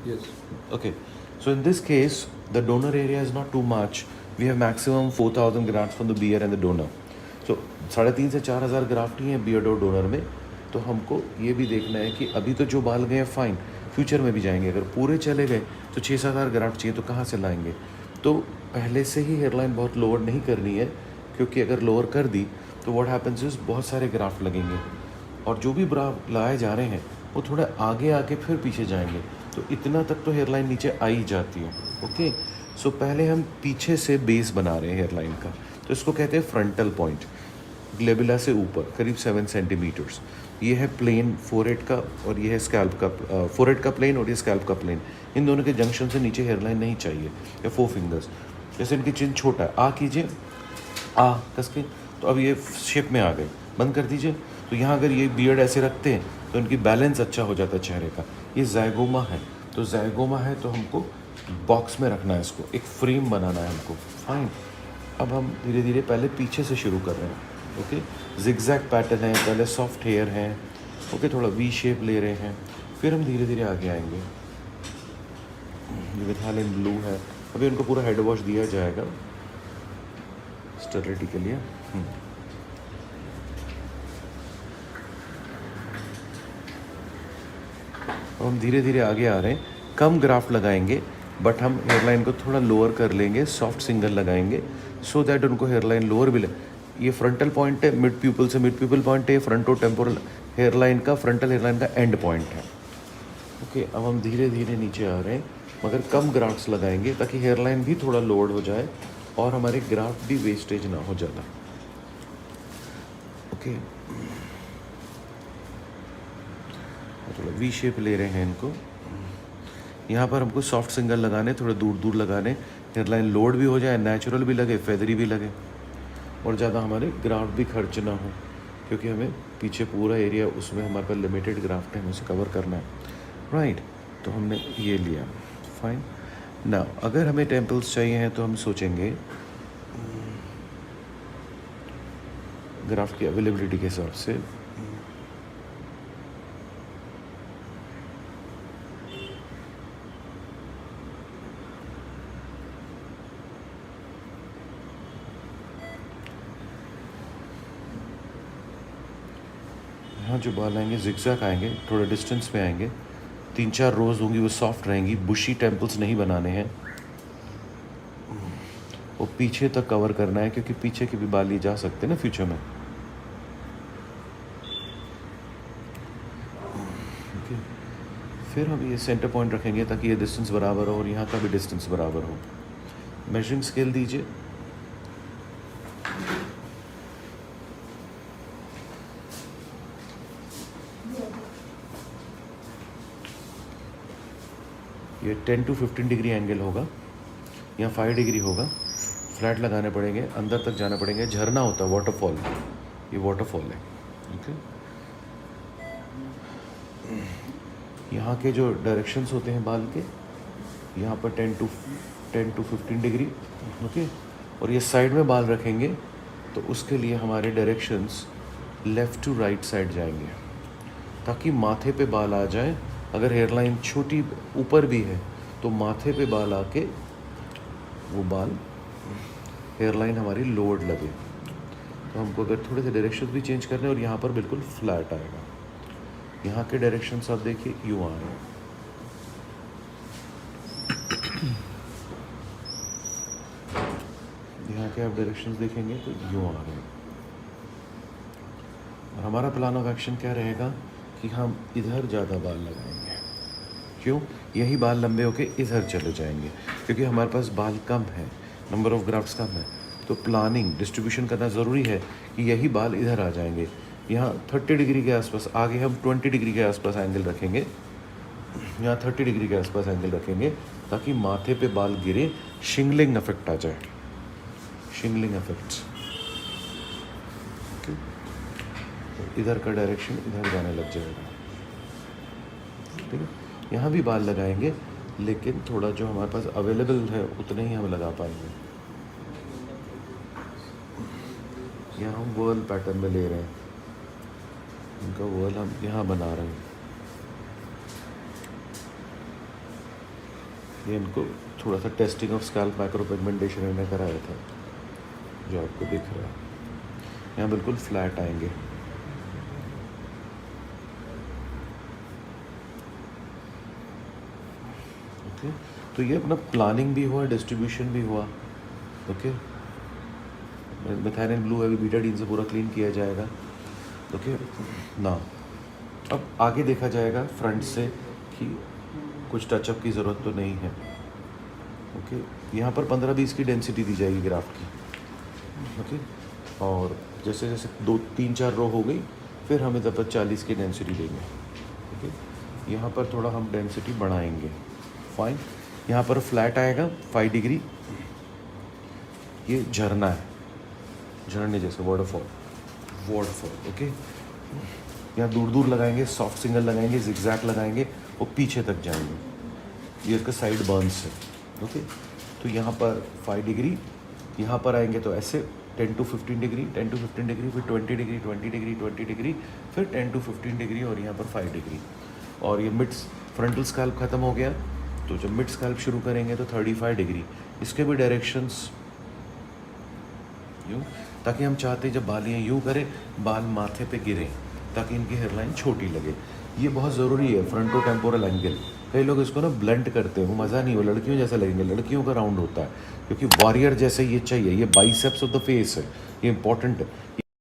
Yes. Okay, so in this case, the donor area is not too much. We have maximum 4,000 grafts from the beer and the donor. So 3,500 से 4,000 graft ही हैं beard और donor में. तो हमको ये भी देखना है कि अभी तो जो बाल गए हैं फाइन, फ्यूचर में भी जाएंगे. अगर पूरे चले गए तो 6-7 हज़ार ग्राफ्ट चाहिए, तो कहाँ से लाएंगे. तो पहले से ही हेयरलाइन बहुत लोअर नहीं करनी है, क्योंकि अगर लोअर कर दी तो व्हाट हैपेंस इज बहुत सारे ग्राफ्ट लगेंगे, और जो भी ग्राफ्ट लगाए जा रहे हैं वो थोड़ा आगे आके फिर पीछे जाएंगे. तो इतना तक तो हेयरलाइन नीचे आ ही जाती है. ओके, सो पहले हम पीछे से बेस बना रहे हैं हेयरलाइन का. तो इसको कहते हैं फ्रंटल पॉइंट, ग्लेबुला से ऊपर करीब 7 सेंटीमीटर्स. ये है प्लेन फोरहेड का, और ये है स्कैल्प का. फोरहेड का प्लेन और ये स्कैल्प का प्लेन. इन दोनों के जंक्शन से नीचे हेयरलाइन नहीं चाहिए. या 4 फिंगर्स, जैसे इनकी चिन छोटा है, आ कीजिए, आ कस के, तो अब ये शेप में आ गए. बंद कर दीजिए. तो यहाँ अगर ये बियर्ड ऐसे रखते हैं तो इनकी बैलेंस अच्छा हो जाता है चेहरे का. ये ज़ायगोमा है, तो ज़ायगोमा है तो हमको बॉक्स में रखना है, इसको एक फ्रेम बनाना है हमको. फाइन. अब हम धीरे धीरे पहले पीछे से शुरू कर रहे हैं. ओके, जिगजैग पैटर्न है, पहले सॉफ्ट हेयर है. ओके, थोड़ा वी शेप ले रहे हैं, फिर हम धीरे धीरे आगे आएंगे. ये विथालिन ब्लू है. अभी उनको पूरा हेड वॉश दिया जाएगा स्टेरिलिटी के लिए. अब हम धीरे धीरे आगे आ रहे हैं. कम ग्राफ्ट लगाएंगे, बट हम हेयरलाइन को थोड़ा लोअर कर लेंगे, सॉफ्ट सिंगल लगाएंगे, सो दैट उनको हेयरलाइन लोअर भी लगे. ये फ्रंटल पॉइंट है, मिड प्यूपल से मिड प्यूपल पॉइंट है, फ्रंटो टेम्पोरल हेयरलाइन का, फ्रंटल हेयरलाइन का एंड पॉइंट है. ओके, अब हम धीरे धीरे नीचे आ रहे हैं, मगर कम ग्राफ्ट्स लगाएंगे ताकि हेयरलाइन भी थोड़ा लोअर हो जाए और हमारे ग्राफ्ट भी वेस्टेज ना हो ज़्यादा. ओके, थोड़ा वी शेप ले रहे हैं इनको. यहाँ पर हमको सॉफ्ट सिंगल लगाने, थोड़े दूर दूर लगाने, हेयरलाइन लोड भी हो जाए, नेचुरल भी लगे, फेदरी भी लगे, और ज़्यादा हमारे ग्राफ्ट भी खर्च ना हो, क्योंकि हमें पीछे पूरा एरिया उसमें हमारे पास लिमिटेड ग्राफ्ट है, हमें उसे कवर करना है. राइट, तो हमने ये लिया. फाइन. ना अगर हमें टेम्पल्स चाहिए हैं तो हम सोचेंगे ग्राफ्ट की अवेलेबिलिटी के हिसाब से. यहाँ जो बाल आएंगे जिगजैग आएंगे, थोड़ा डिस्टेंस में आएंगे, 3-4 रोज़ होंगी, वो सॉफ्ट रहेंगी. बुशी टेम्पल्स नहीं बनाने हैं, वो पीछे तक कवर करना है, क्योंकि पीछे के भी बाल लिए जा सकते हैं ना फ्यूचर में. ओके, फिर हम ये सेंटर पॉइंट रखेंगे ताकि ये डिस्टेंस बराबर हो और यहाँ का भी डिस्टेंस बराबर हो. मेजरिंग स्केल दीजिए. ये 10 to 15 डिग्री एंगल होगा, यहाँ 5 डिग्री होगा. फ्लैट लगाने पड़ेंगे, अंदर तक जाना पड़ेंगे. झरना होता है, वाटरफॉल, ये वाटरफॉल है. ओके, यहाँ के जो डायरेक्शंस होते हैं बाल के, यहाँ पर 10 to 15 डिग्री. ओके, और ये साइड में बाल रखेंगे तो उसके लिए हमारे directions left to right side जाएंगे, ताकि माथे पे बाल आ जाए. अगर हेयरलाइन छोटी ऊपर भी है तो माथे पे बाल आके वो बाल हेयरलाइन हमारी लोड लगे. तो हमको अगर थोड़े से डायरेक्शन भी चेंज करने हैं, और यहाँ पर बिल्कुल फ्लैट आएगा. यहाँ के डायरेक्शंस आप देखिए यूँ आ रहे हैं. यहाँ के आप डायरेक्शंस देखेंगे तो यूँ आ रहे हैं. और हमारा प्लान ऑफ एक्शन क्या रहेगा कि हम इधर ज़्यादा बाल लगाएंगे. क्यों? यही बाल लंबे होके इधर चले जाएंगे, क्योंकि हमारे पास बाल कम है, नंबर ऑफ़ ग्राफ्ट्स कम है. तो प्लानिंग डिस्ट्रीब्यूशन करना ज़रूरी है कि यही बाल इधर आ जाएंगे. यहाँ 30 डिग्री के आसपास, आगे हम 20 डिग्री के आसपास एंगल रखेंगे, यहाँ 30 डिग्री के आसपास एंगल रखेंगे, ताकि माथे पे बाल गिरे, शिंगलिंग इफेक्ट आ जाए. शिंगलिंग इफेक्ट. इधर का डायरेक्शन इधर जाने लग जाएगा. ठीक है, यहाँ भी बाल लगाएंगे, लेकिन थोड़ा जो हमारे पास अवेलेबल है उतने ही हम लगा पाएंगे. यहाँ हम वर्ल पैटर्न में ले रहे हैं, उनका वर्ल हम यहाँ बना रहे हैं. ये इनको थोड़ा सा testing of scalp micro pigmentation इन्होंने कराया था, जो आपको दिख रहा है। यहाँ बिल्कुल फ्लैट आएंगे। ओके, तो ये अपना प्लानिंग भी हुआ, डिस्ट्रीब्यूशन भी हुआ। ओके, मेथाइलिन ब्लू है, बीटाडीन से पूरा क्लीन किया जाएगा। ओके ना, अब आगे देखा जाएगा फ्रंट से कि कुछ टचअप की ज़रूरत तो नहीं है। ओके, यहाँ पर 15-20 की डेंसिटी दी जाएगी ग्राफ्ट की। ओके, और जैसे जैसे 2-3-4 रो हो गई, फिर हम इधर पर 40 की डेंसिटी देंगे। ओके, यहाँ पर थोड़ा हम डेंसिटी बढ़ाएंगे। फाइन, यहाँ पर फ्लैट आएगा 5 डिग्री। ये झरना है, झरने जैसे वाटरफॉल। ओके, यहाँ दूर दूर लगाएंगे, सॉफ्ट सिंगल लगाएंगे, जिगजैग लगाएंगे और पीछे तक जाएंगे। ये इसका साइड बर्न्स है। ओके, तो यहाँ पर 5 डिग्री, यहाँ पर आएंगे तो ऐसे 10 to 15 डिग्री, 10 to 15 डिग्री, फिर 20 डिग्री, 20 डिग्री, 20 डिग्री, फिर 10 to 15 डिग्री और यहाँ पर 5 डिग्री। और ये मिड फ्रंटल स्कैल्प ख़त्म हो गया, तो जब मिड स्कैल्प शुरू करेंगे तो 35 डिग्री। इसके भी डायरेक्शंस यूँ, ताकि हम चाहते हैं जब बालियाँ यूँ करें, बाल माथे पे गिरें, ताकि इनकी हेयरलाइन छोटी लगे। ये बहुत ज़रूरी है, फ्रंटो टेम्पोरल एंगल। कई लोग इसको ना ब्लंट करते हैं, वो मज़ा नहीं हो, लड़कियों जैसा लगेंगे। लड़कियों का राउंड होता है, क्योंकि वॉरियर जैसे ये चाहिए। ये बाइसेप्स ऑफ द फेस है, ये इंपॉर्टेंट है।